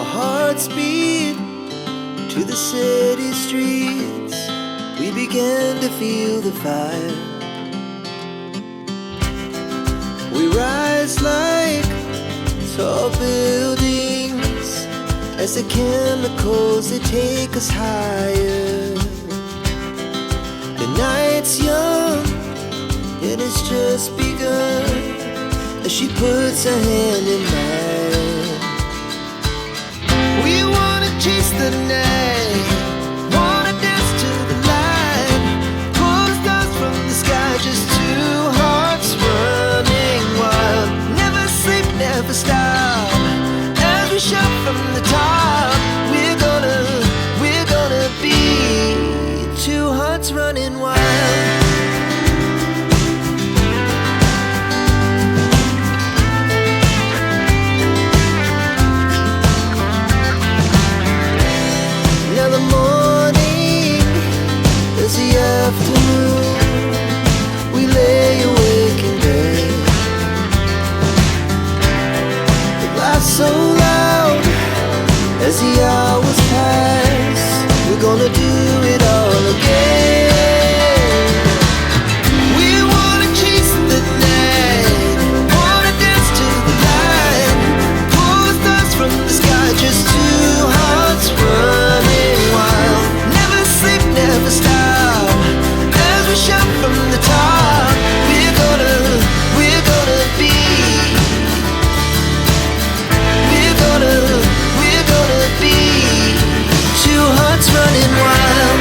Our hearts beat to the city streets. We began to feel the fire. We rise like tall buildings as the chemicals, they take us higher. The night's young, it has just begun, as she puts her hand in mine. We wanna chase the night, wanna dance to the light, pull the stars from the sky, just two hearts running wild. Never sleep, never stop, as we shout from the top. We're gonna be two hearts running wild. Now the morning is the afternoon. We lay awake in bed. The laughs so loud as the hours pass. We're gonna do it all again. We wanna chase the night, wanna dance to the light, pull the stars from the sky, just two hearts running wild. Never sleep, never stop, as we shout from the top. We're gonna be, we're gonna be two hearts running wild.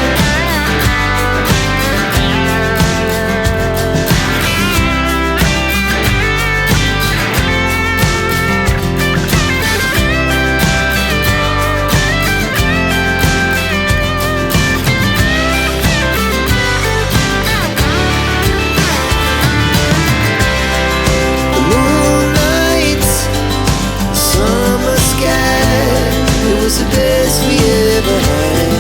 The moonlight, summer sky, it was the best we ever had.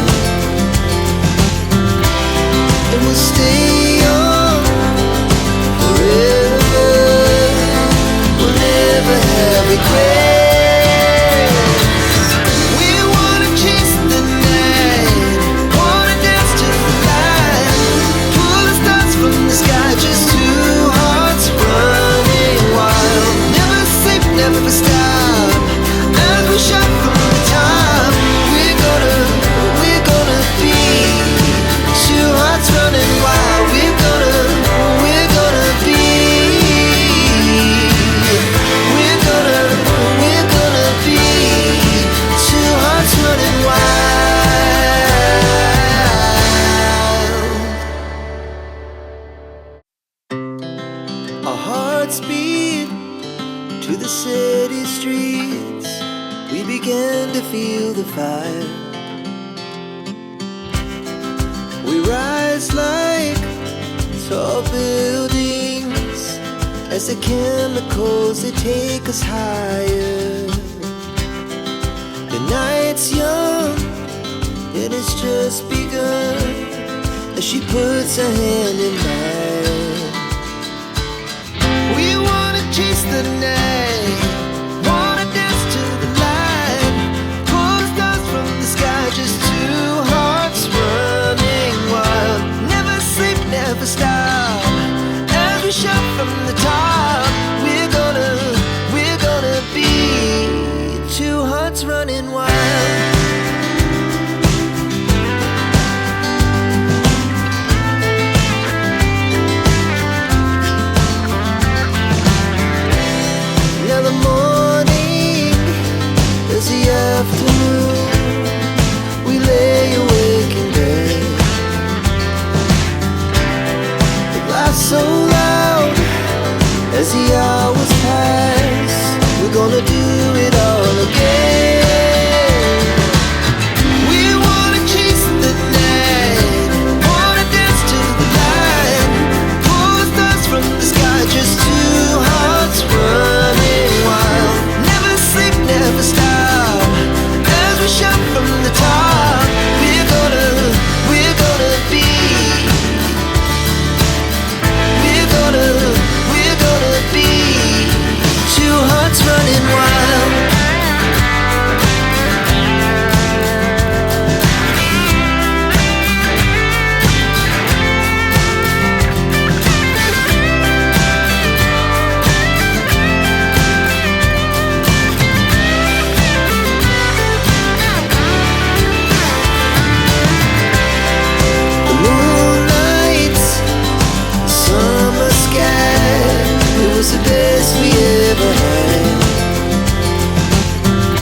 And we'll stay young forever. We'll never have regrets. We wanna chase the night, wanna dance to the light, pull the stars from the sky, just two hearts running wild. Never sleep, never stop, as we shout from the top. We're gonna be two hearts running wild. We're gonna be, we're gonna be two hearts running wild. Our hearts beat to the city streets. We began to feel the fire. We rise like tall buildings as the chemicals, they take us higher. The night's young, it has just begun, as she puts her hand in mine. We wanna chase the night, wanna dance to the light, pull the stars from the sky, just two hearts running wild. Never sleep, never stop, as we shout from the top. We're gonna be two hearts running wild.